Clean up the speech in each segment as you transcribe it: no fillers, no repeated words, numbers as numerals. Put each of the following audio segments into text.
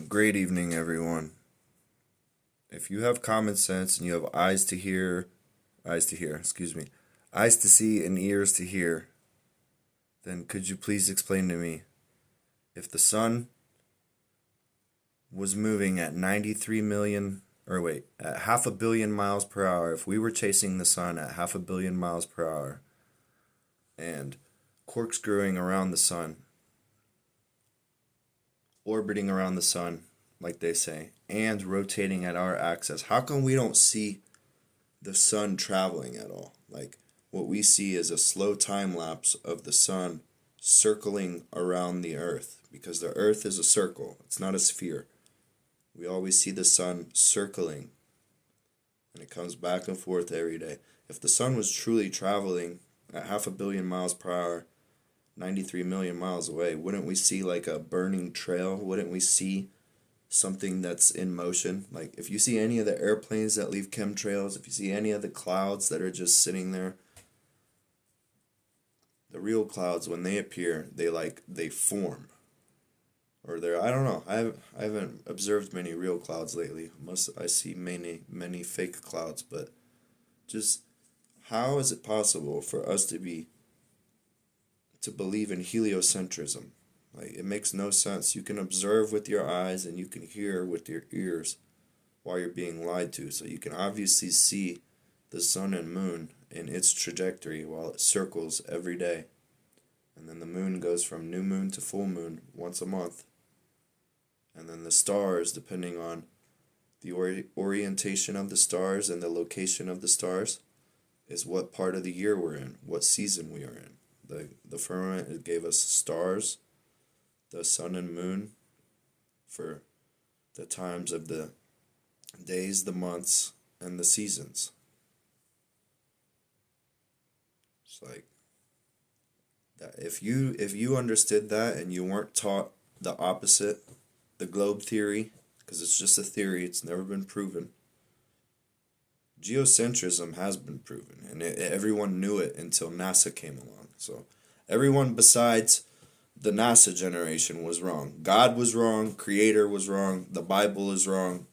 Great evening, everyone. If you have common sense and you have eyes to see and ears to hear, then could you please explain to me if the sun was moving at 93 million, at half a billion miles per hour, if we were chasing the sun at half a billion miles per hour and corkscrewing around the sun, orbiting around the sun, like they say, and rotating at our axis, how come we don't see the sun traveling at all? Like, what we see is a slow time lapse of the sun circling around the earth, because the earth is a circle, it's not a sphere. We always see the sun circling, and it comes back and forth every day. If the sun was truly traveling at half a billion miles per hour, 93 million miles away, wouldn't we see like a burning trail? Wouldn't we see something that's in motion? Like, if you see any of the airplanes that leave chemtrails, if you see any of the clouds that are just sitting there, the real clouds, when they appear, they form. Or they're, I don't know. I haven't observed many real clouds lately. I see many fake clouds, but just how is it possible for us to believe in heliocentrism? Like, it makes no sense. You can observe with your eyes and you can hear with your ears while you're being lied to. So you can obviously see the sun and moon in its trajectory while it circles every day. And then the moon goes from new moon to full moon once a month. And then the stars, depending on the orientation of the stars and the location of the stars, is what part of the year we're in, what season we are in. The firmament, it gave us stars, the sun and moon, for the times of the days, the months, and the seasons. It's like that. If you understood that and you weren't taught the opposite, the globe theory, because it's just a theory, it's never been proven. Geocentrism has been proven, and everyone knew it until NASA came along. So everyone besides the NASA generation was wrong. God was wrong, Creator was wrong, the Bible is wrong,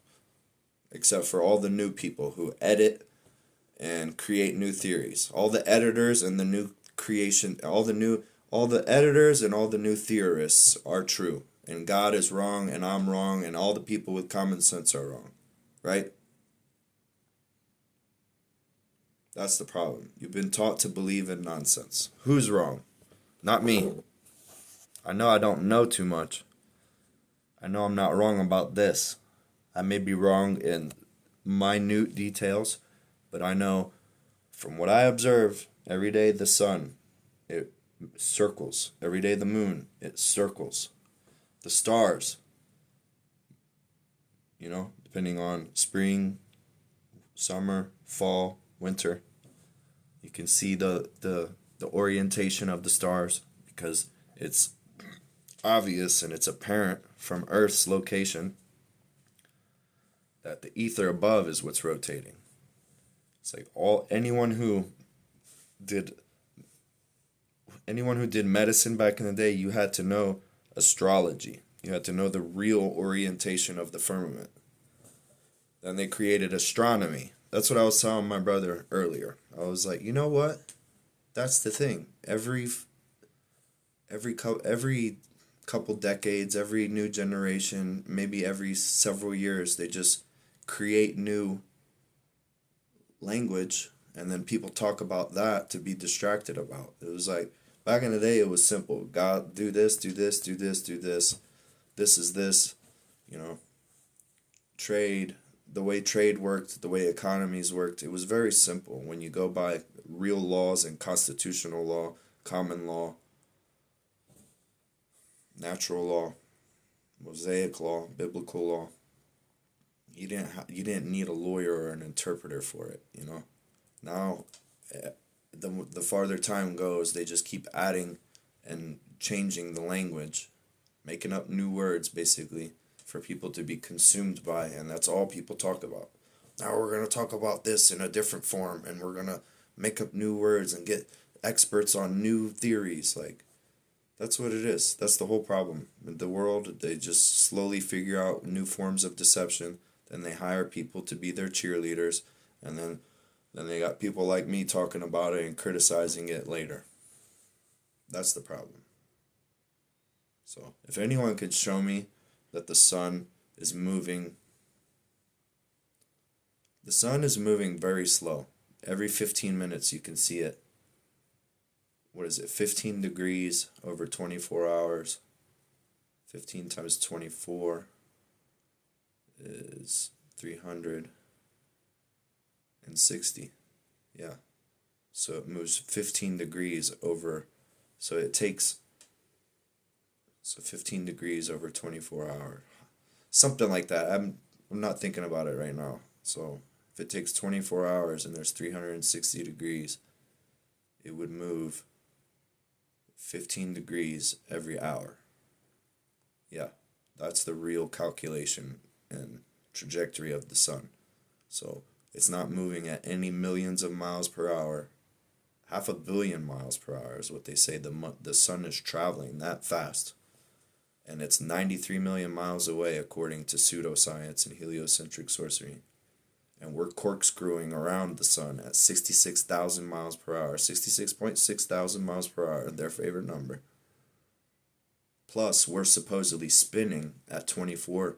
except for all the new people who edit and create new theories. All the editors and the new creation, all the editors and all the new theorists are true. And God is wrong, and I'm wrong, and all the people with common sense are wrong. Right? That's the problem. You've been taught to believe in nonsense. Who's wrong? Not me. I know I don't know too much. I know I'm not wrong about this. I may be wrong in minute details, but I know from what I observe, every day the sun, it circles. Every day the moon, it circles. The stars, depending on spring, summer, fall, winter, you can see the orientation of the stars, because it's obvious and it's apparent from Earth's location that the ether above is what's rotating. It's like anyone who did medicine back in the day, you had to know astrology. You had to know the real orientation of the firmament. Then they created astronomy. That's what I was telling my brother earlier. I was like, you know what? That's the thing. Every couple decades, every new generation, maybe every several years, they just create new language, and then people talk about that to be distracted about. It was like, back in the day, it was simple. God, do this, do this, do this, do this. This is this, trade, the way trade worked, the way economies worked. It was very simple when you go by real laws and constitutional law, common law, natural law, Mosaic law, biblical law. You didn't need a lawyer or an interpreter for it, Now, the farther time goes, they just keep adding and changing the language, making up new words, basically, for people to be consumed by, and that's all people talk about. Now we're going to talk about this in a different form, and we're going to make up new words and get experts on new theories. Like, That's what it is. That's the whole problem. In the world, they just slowly figure out new forms of deception. Then they hire people to be their cheerleaders, and then they got people like me talking about it and criticizing it later. That's the problem. So, if anyone could show me that is moving, the sun is moving very slow. Every 15 minutes you can see it. What is it? 15 degrees over 24 hours. 15 times 24 is 360. Yeah. So it moves 15 degrees over. So it takes. So 15 degrees over 24 hours. Something like that. I'm not thinking about it right now. So if it takes 24 hours and there's 360 degrees, it would move 15 degrees every hour. Yeah, that's the real calculation and trajectory of the sun. So it's not moving at any millions of miles per hour. 500 million miles per hour is what they say the sun is traveling that fast. And it's 93 million miles away according to pseudoscience and heliocentric sorcery. And we're corkscrewing around the sun at 66,000 miles per hour, 66.6 thousand miles per hour, their favorite number. Plus, we're supposedly spinning at 24.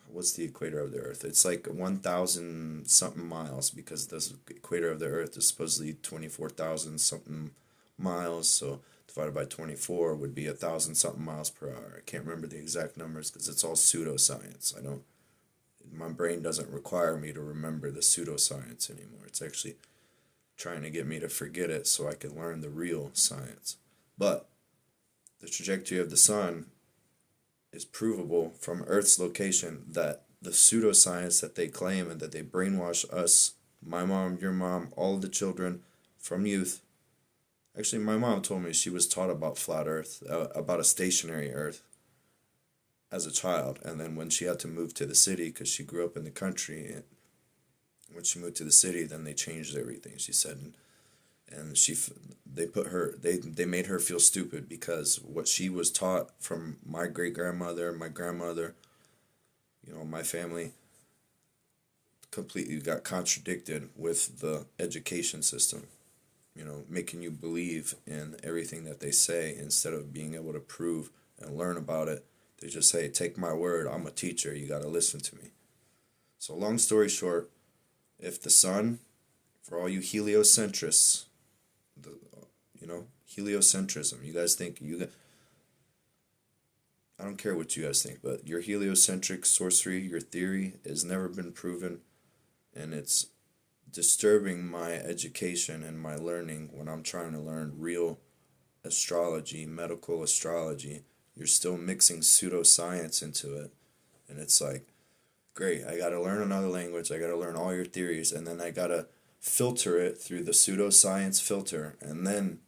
What's the equator of the Earth? It's like 1,000 something miles because the equator of the Earth is supposedly 24,000 something miles. So divided by 24 would be 1,000 something miles per hour. I can't remember the exact numbers because it's all pseudoscience. My brain doesn't require me to remember the pseudoscience anymore. It's actually trying to get me to forget it so I can learn the real science. But the trajectory of the sun is provable from Earth's location that the pseudoscience that they claim and that they brainwash us, my mom, your mom, all the children from youth. Actually, my mom told me she was taught about flat Earth, about a stationary Earth as a child. And then when she had to move to the city because she grew up in the country, and when she moved to the city, then they changed everything, she said. And they made her feel stupid because what she was taught from my great grandmother, my grandmother, my family completely got contradicted with the education system. Making you believe in everything that they say instead of being able to prove and learn about it. They just say, take my word, I'm a teacher, you got to listen to me. So long story short, if the sun, for all you heliocentrists, heliocentrism, you guys think, I don't care what you guys think, but your heliocentric sorcery, your theory, has never been proven, and it's disturbing my education and my learning when I'm trying to learn real astrology, medical astrology. You're still mixing pseudoscience into it, and it's like, great, I gotta learn another language, I gotta learn all your theories, and then I gotta filter it through the pseudoscience filter, and then,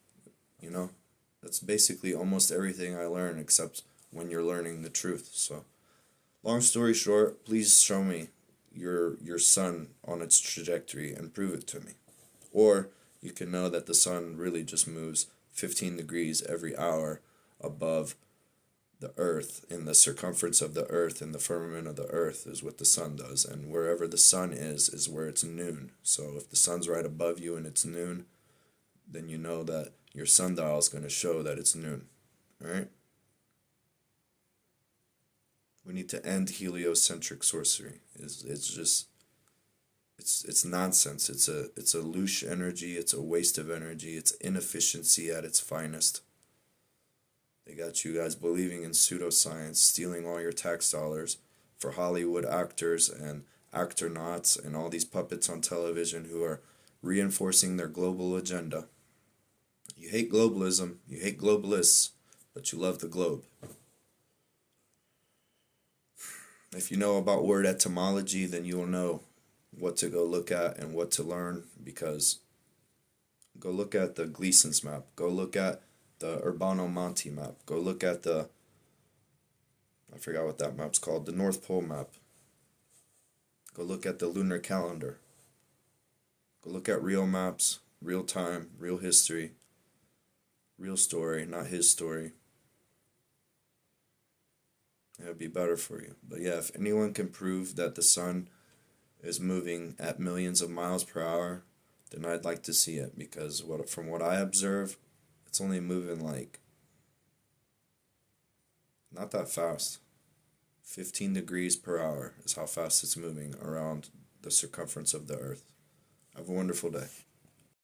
that's basically almost everything I learn except when you're learning the truth. So, long story short, please show me your sun on its trajectory and prove it to me. Or you can know that the sun really just moves 15 degrees every hour above the earth, in the circumference of the earth, in the firmament of the earth is what the sun does. And wherever the sun is where it's noon. So if the sun's right above you and it's noon, then you know that your sundial is going to show that it's noon. All right? We need to end heliocentric sorcery. It's nonsense. It's a louche energy. It's a waste of energy. It's inefficiency at its finest. They got you guys believing in pseudoscience, stealing all your tax dollars for Hollywood actors and actor-nauts and all these puppets on television who are reinforcing their global agenda. You hate globalism, you hate globalists, but you love the globe. If you know about word etymology, then you will know what to go look at and what to learn, because go look at the Gleason's map, go look at the Urbano Monti map, go look at I forgot what that map's called, the North Pole map. Go look at the lunar calendar. Go look at real maps, real time, real history. Real story, not his story. It would be better for you. But yeah, if anyone can prove that the sun is moving at millions of miles per hour, then I'd like to see it because from what I observe, it's only moving like not that fast. 15 degrees per hour is how fast it's moving around the circumference of the earth. Have a wonderful day.